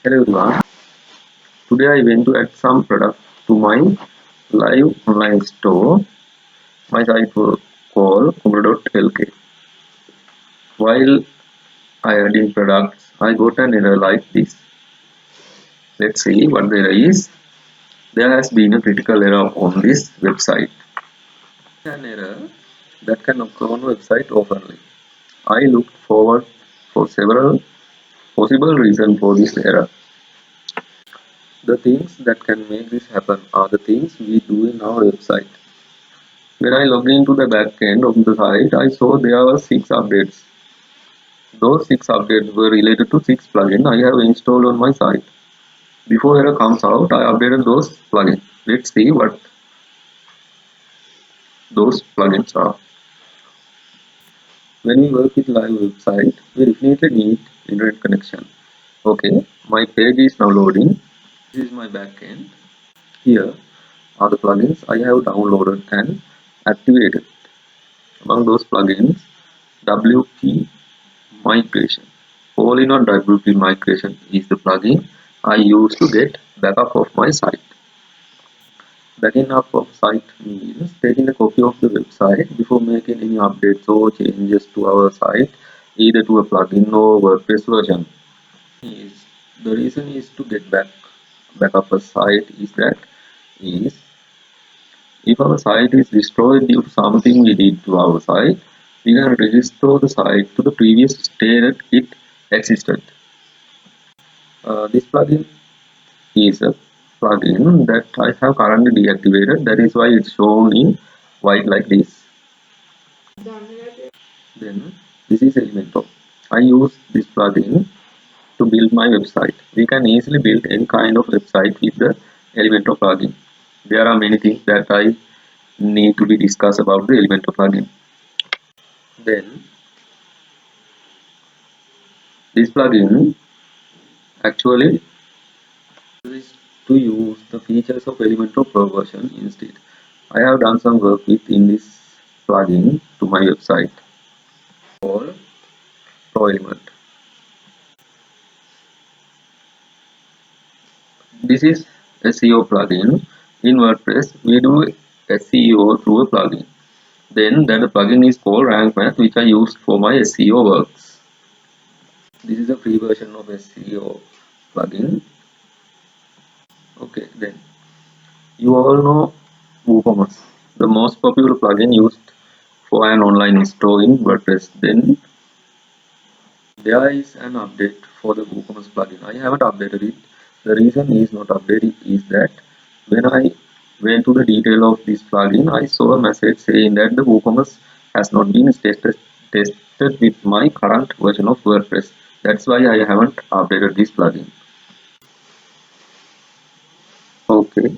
Hello everyone. Today I went to add some product to my live online store. My site was called Kubura.lk. While I adding products, I got an error like this. Let's see what the error is. There has been a critical error on this website. An error that can occur on a website oftenly. I looked forward for several possible reasons for this error. The things that can make this happen are the things we do in our website. When I logged into the back end of the site, I saw there were 6 updates. Those 6 updates were related to 6 plugins I have installed on my site. Before error comes out, I updated those plugins. Let's see what those plugins are. When we work with live website, we definitely need internet connection. Okay, my page is now loading. This is my back end. Here are the plugins I have downloaded and activated. Among those plugins, WP Migration. All-in-one WP Migration is the plugin I use to get backup of my site. Backing up of site means taking a copy of the website before making any updates or changes to our site, either to a plugin or WordPress version. The reason is to get backup a site is if our site is destroyed due to something we did to our site, we can restore the site to the previous state that it existed. This plugin is a plugin that I have currently deactivated. That is why it's shown in white like this. Then this is Elementor. I use this plugin to build my website. We can easily build any kind of website with the Elementor plugin. There are many things that I need to be discussed about the Elementor plugin. Then this plugin actually is to use the features of Elementor Pro version instead. I have done some work within this plugin to my website called Pro Element. This is SEO plugin. In WordPress, we do SEO through a plugin. Then that plugin is called Rank Math, which I use for my SEO works. This is a free version of SEO plugin. Okay, then you all know WooCommerce, the most popular plugin used for an online store in WordPress. Then there is an update for the WooCommerce plugin. I haven't updated it. The reason is not updated is that when I went to the detail of this plugin, I saw a message saying that the WooCommerce has not been tested with my current version of WordPress. That's why I haven't updated this plugin. Okay.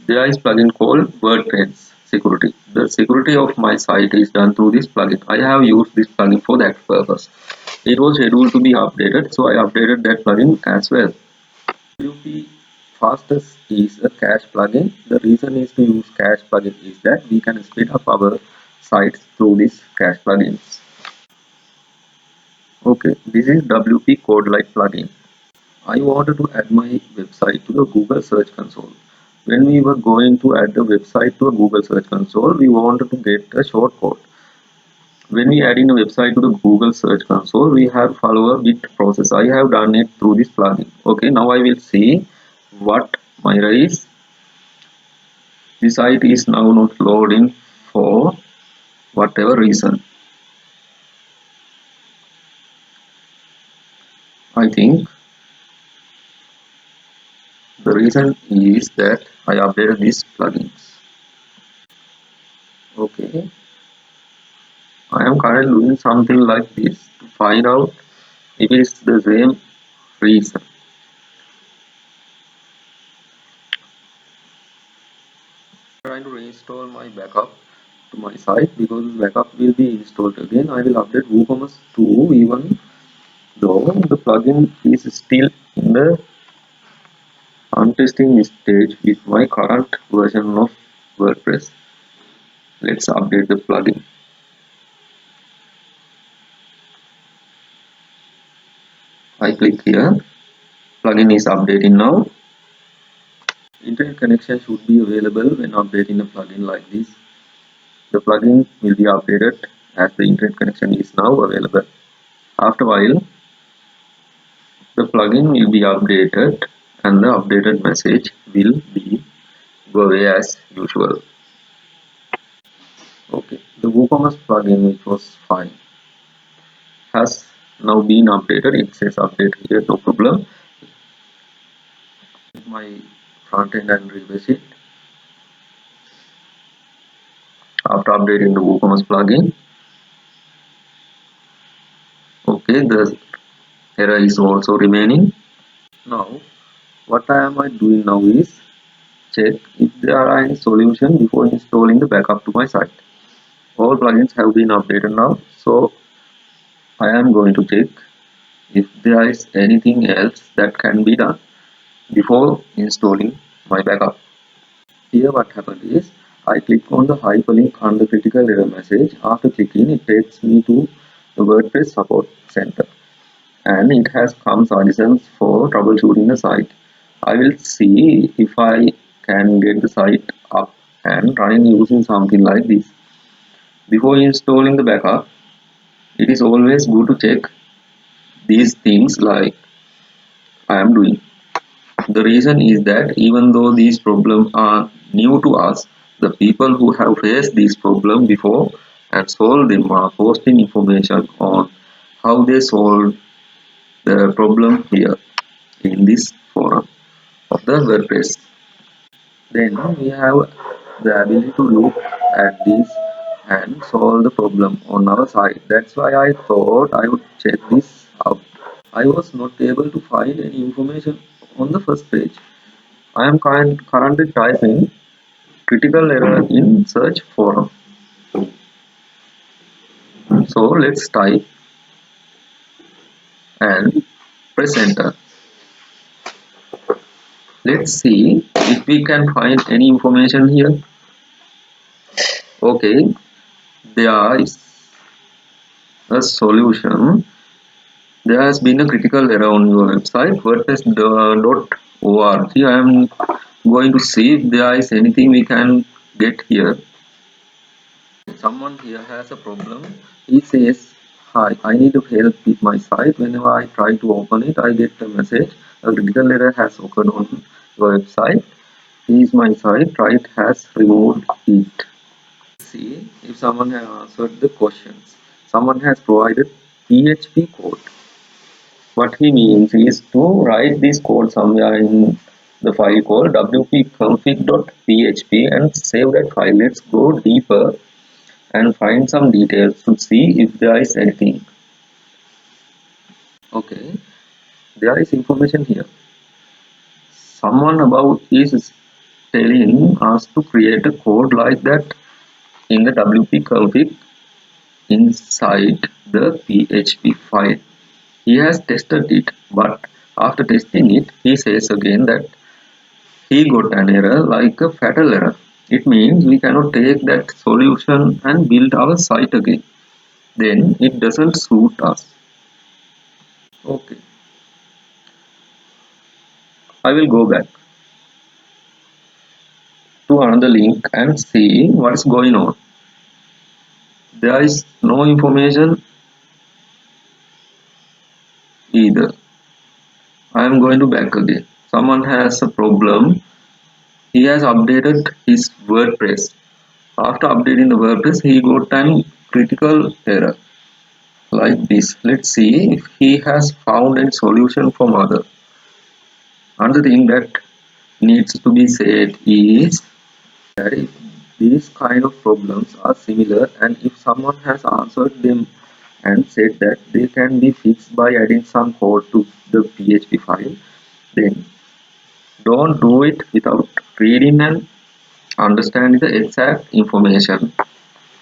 There is plugin called WordPress security. The security of my site is done through this plugin. I have used this plugin for that purpose. It was scheduled to be updated, so I updated that plugin as well. WP Fastest is a cache plugin. The reason is to use cache plugin is that we can speed up our sites through this cache plugins. Okay, this is WP Code Light plugin. I wanted to add my website to the Google Search Console. When we were going to add the website to a Google Search Console, we wanted to get a shortcode. When we add in a website to the Google Search Console, we have to follow a bit process. I have done it through this plugin. Okay, now I will see what my error is. The site is now not loading for whatever reason. I think the reason is that I updated these plugins. Okay, I am currently doing something like this to find out if it is the same reason. I'm trying to reinstall my backup to my site because backup will be installed again. I will update WooCommerce 2 even though the plugin is still in the untesting stage with my current version of WordPress. Let's update the plugin. I click here. Plugin is updating now. Internet connection should be available when updating a plugin like this. The plugin will be updated as the internet connection is now available. After a while, the plugin will be updated and the updated message will be go away as usual. Okay, the WooCommerce plugin, which was fine, has now been updated. It says update here, no problem. My front end and refresh it. After updating the WooCommerce plugin, okay, the error is also remaining. Now, what am I doing now is check if there are any solution before installing the backup to my site. All plugins have been updated now, so I am going to check if there is anything else that can be done before installing my backup. Here what happened is I click on the hyperlink on the critical error message. After clicking, it takes me to the WordPress support center and it has come suggestions for troubleshooting the site. I will see if I can get the site up and running using something like this. Before installing the backup, it is always good to check these things like I am doing. The reason is that even though these problems are new to us, the people who have faced this problem before and solved them are posting information on how they solved the problem here in this forum of the WordPress. Then we have the ability to look at this and solve the problem on our side. That's why I thought I would check this out. I was not able to find any information on the first page. I am currently typing critical error in search forum. So let's type and press enter. Let's see if we can find any information here. Okay, there is a solution. There has been a critical error on your website WordPress.org. I am going to see if there is anything we can get here. Someone here has a problem. He says, hi, I need help with my site. Whenever I try to open it, I get a message. A critical error has occurred on your website. Here is my site. Right has removed it. See if someone has answered the questions. Someone has provided PHP code. What he means is to write this code somewhere in the file called wp-config.php and save that file. Let's go deeper and find some details to see if there is anything. Okay, there is information here. Someone above is telling us to create a code like that in the wp-config inside the PHP file. He has tested it, but after testing it, he says again that he got an error like a fatal error. It means we cannot take that solution and build our site again. Then it doesn't suit us. Okay, I will go back to another link and see what is going on. There is no information either. I am going to back again. Someone has a problem. He has updated his WordPress. After updating the WordPress, he got an critical error like this. Let's see if he has found a solution from other. Another thing that needs to be said is that if these kind of problems are similar and if someone has answered them and said that they can be fixed by adding some code to the PHP file, then don't do it without reading and understanding the exact information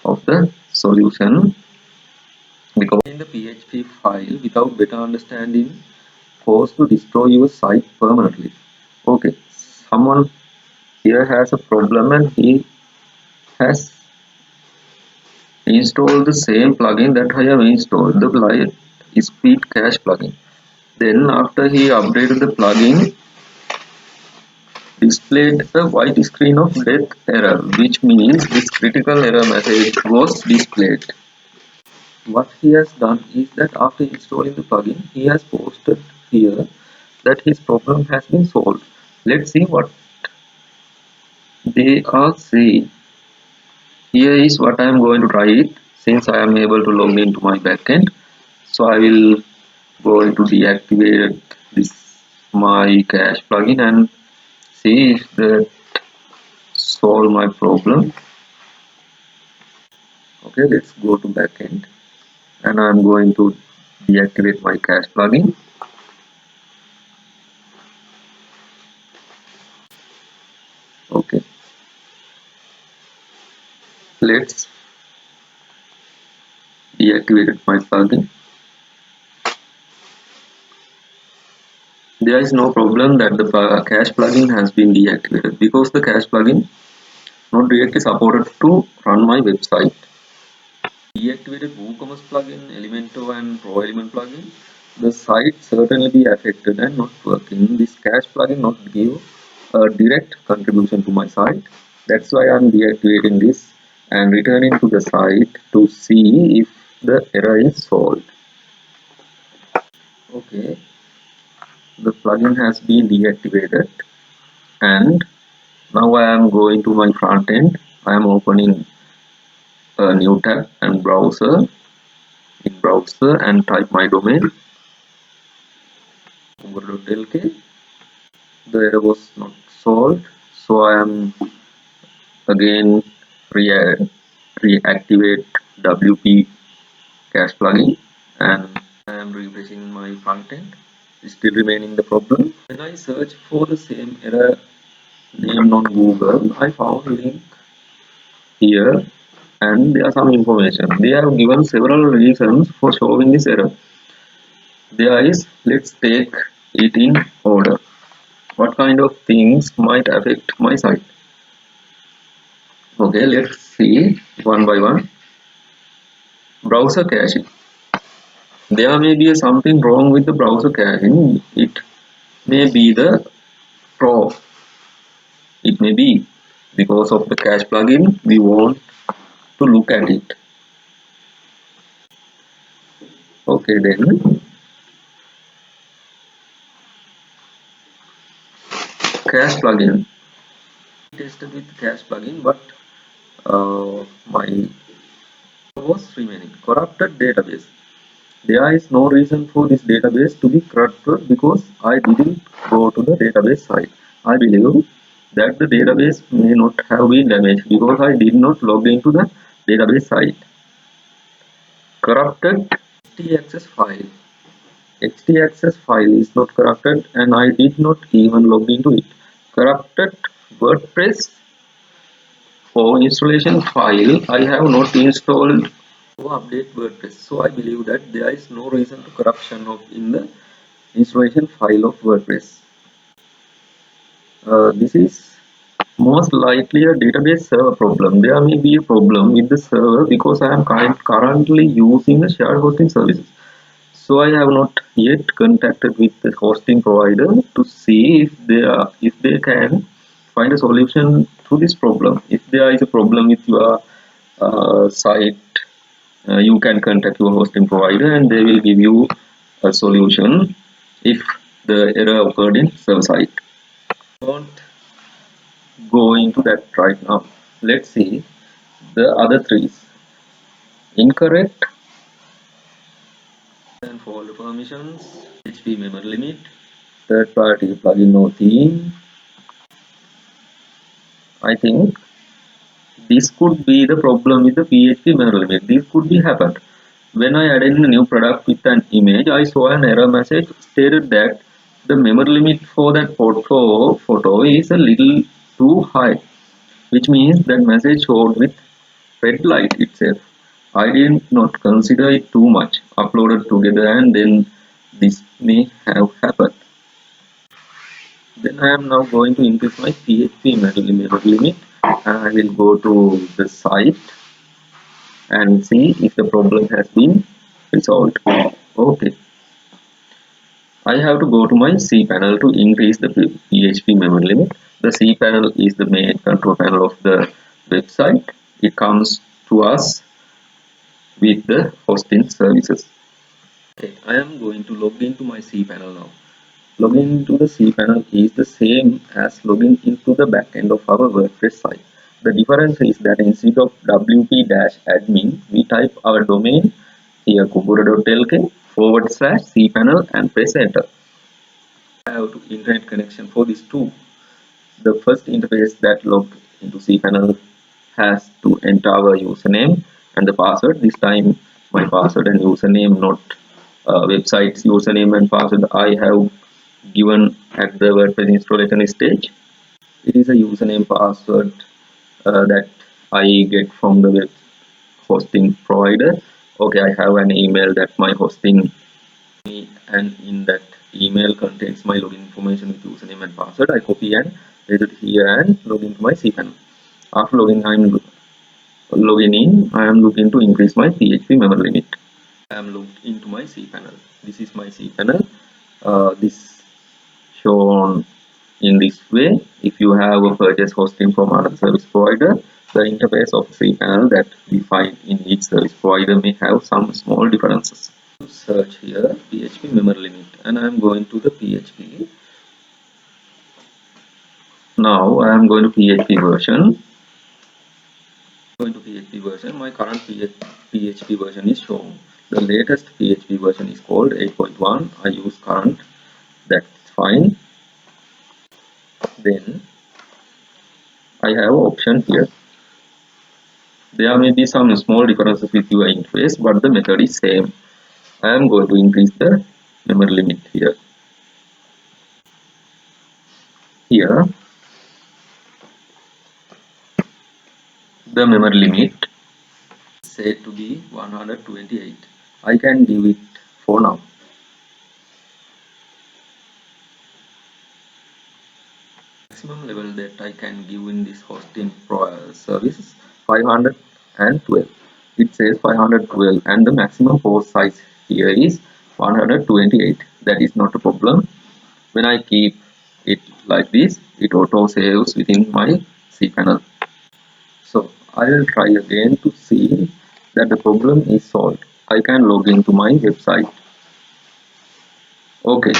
of the solution, because in the PHP file without better understanding cause to destroy your site permanently. Okay, someone here has a problem and he has installed the same plugin that I have installed, the Light Speed Cache plugin. Then after he updated the plugin, displayed a white screen of death error, which means this critical error message was displayed. What he has done is that after installing the plugin, he has posted here that his problem has been solved. Let's see what they are saying. Here is what I am going to try it, since I am able to log into my backend. So I will go into deactivate this my cache plugin and see if that solve my problem. Okay, let's go to backend and I'm going to deactivate my cache plugin. Okay, let's deactivate my plugin. There is no problem that the cache plugin has been deactivated because the cache plugin not directly supported to run my website. Deactivated WooCommerce plugin, Elementor and Pro Element plugin, the site certainly be affected and not working. This cache plugin not give a direct contribution to my site. That's why I'm deactivating this and returning to the site to see if the error is solved. Okay, the plugin has been deactivated and now I am going to my front end. I am opening a new tab and browser and type my domain Kubura.lk. The error was not solved, so I am again reactivate WP cache plugin and I am refreshing my front end. Still remaining the problem. When I search for the same error named on Google, I found link here and there are some information. They have given several reasons for showing this error. There is, let's take it in order. What kind of things might affect my site? Okay, let's see one by one. Browser caching. There may be something wrong with the browser caching. It may be the Pro. It may be because of the cache plugin. We want to look at it. Okay, then cache plugin. Tested with cache plugin, but my was remaining corrupted database. There is no reason for this database to be corrupted because I didn't go to the database site. I believe that the database may not have been damaged because I did not log into the database site. Corrupted htaccess file. htaccess file is not corrupted and I did not even log into it. Corrupted WordPress for installation file. I have not installed to update WordPress. So I believe that there is no reason to corruption of in the installation file of WordPress. This is most likely a database server problem. There may be a problem with the server because I am currently using a shared hosting services. So I have not yet contacted with the hosting provider to see if they can find a solution to this problem. If there is a problem with your site, you can contact your hosting provider and they will give you a solution if the error occurred in server side. Don't go into that right now. Let's see the other three. Incorrect and folder permissions, HP memory limit, third party plugin no theme. I think this could be the problem with the PHP memory limit. This could be happened. When I added a new product with an image, I saw an error message stated that the memory limit for that photo is a little too high, which means that message showed with red light itself. I did not consider it too much, uploaded together and then this may have happened. Then I am now going to increase my PHP memory limit and I will go to the site and see if the problem has been resolved. Okay, I have to go to my cPanel to increase the PHP memory limit. The cPanel is the main control panel of the website. It comes to us with the hosting services. Okay, I am going to log into my cPanel now. Login into the cPanel is the same as login into the backend of our WordPress site. The difference is that instead of wp-admin, we type our domain here Kubura.lk /cPanel and press enter. I have to internet connection for this too. The first interface that logged into cPanel has to enter our username and the password. This time my password and username, not website's username and password I have given at the WordPress installation stage. It is a username password that I get from the web hosting provider. Okay, I have an email that my hosting me, and in that email contains my login information with username and password. I copy and paste it here and log into my cPanel. After logging in, I am looking to increase my PHP memory limit. I am logged into my cPanel. This is my cPanel. This shown in this way. If you have a purchase hosting from another service provider, the interface of cPanel that we find in each service provider may have some small differences. Search here PHP memory limit, and I am going to the PHP. Now I am going to PHP version. My current PHP version is shown. The latest PHP version is called 8.1. I use current, that's fine. Then I have option here. There may be some small differences with your interface, but the method is same. I am going to increase the memory limit here. Here, the memory limit is said to be 128. I can give it for now. Maximum level that I can give in this hosting service is 512. It says 512 and the maximum port size here is 128. That is not a problem. When I keep it like this, it auto saves within my cPanel. So I will try again to see that the problem is solved. I can log into my website. Okay,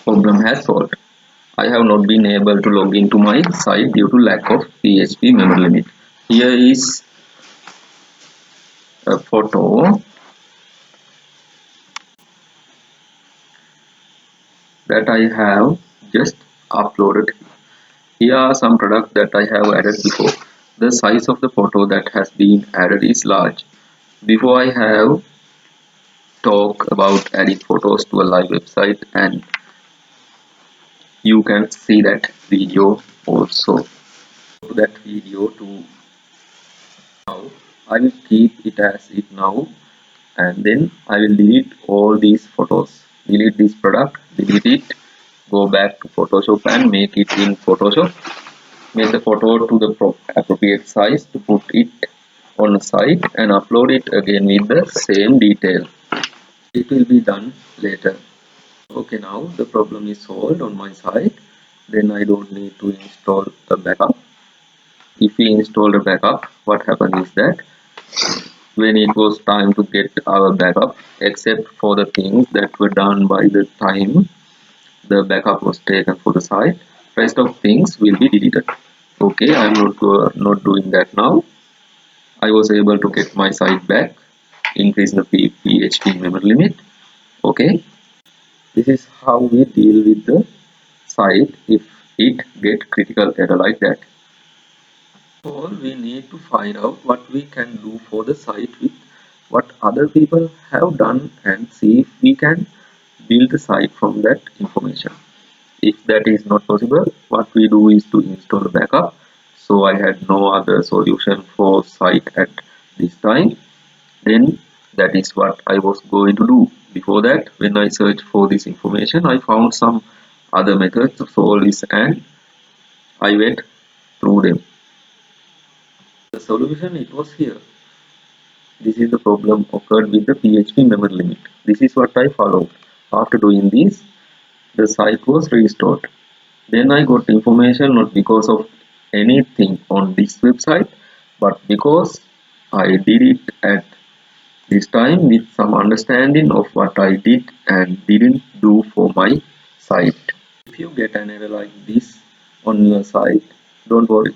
problem has solved. I have not been able to log into my site due to lack of PHP memory limit. Here is a photo that I have just uploaded. Here are some products that I have added before. The size of the photo that has been added is large. Before I have talked about adding photos to a live website, and you can see that video also. That video to now. I will keep it as it now, and then I will delete all these photos. Delete this product, delete it, go back to Photoshop and make it in Photoshop. Make the photo to the appropriate size to put it on the site and upload it again with the same detail. It will be done later. Okay, now the problem is solved on my site. Then I don't need to install a backup. If we install a backup, what happens is that when it was time to get our backup, except for the things that were done by the time the backup was taken for the site, rest of things will be deleted. Okay, I'm not doing that now. I was able to get my site back, increase the PHP memory limit. Okay, this is how we deal with the site if it get critical error like that. All we need to find out what we can do for the site with what other people have done and see if we can build the site from that information. If that is not possible, what we do is to install a backup. So I had no other solution for site at this time. Then that is what I was going to do. Before that, when I searched for this information, I found some other methods to solve this and I went through them. The solution, it was here. This is the problem occurred with the PHP memory limit. This is what I followed. After doing this, the site was restored. Then I got information not because of anything on this website, but because I did it at this time with some understanding of what I did and didn't do for my site. If you get an error like this on your site, don't worry.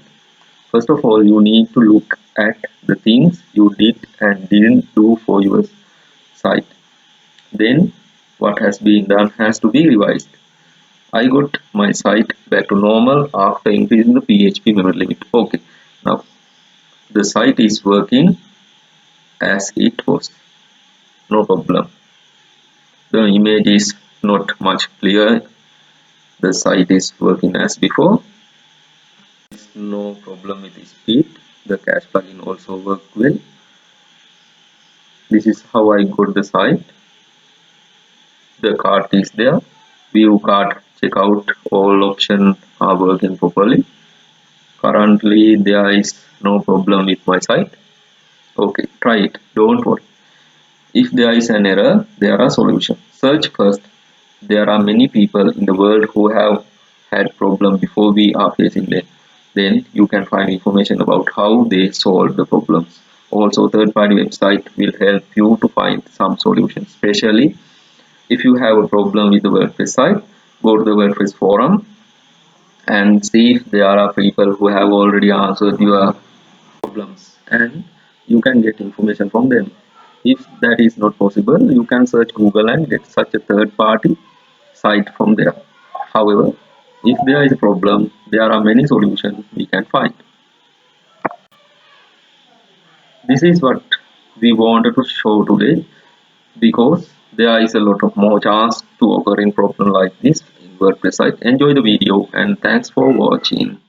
First of all, you need to look at the things you did and didn't do for your site. Then what has been done has to be revised. I got my site back to normal after increasing the PHP memory limit. Okay, now the site is working as it was, no problem. The image is not much clear. The site is working as before. No problem with the speed. The cache plugin also worked well. This is how I got the site. The cart is there. View cart, checkout, all options are working properly. Currently there is no problem with my site. Okay, try it, don't worry. If there is an error, there are solutions. Search first. There are many people in the world who have had problem before we are facing them. Then you can find information about how they solve the problems. Also, third-party website will help you to find some solutions. Especially if you have a problem with the WordPress site, go to the WordPress forum and see if there are people who have already answered your problems, and you can get information from them. If that is not possible, you can search Google and get such a third party site from there. However, if there is a problem, there are many solutions we can find. This is what we wanted to show today, because there is a lot of more chance to occurring problem like this in WordPress site. Enjoy the video and thanks for watching.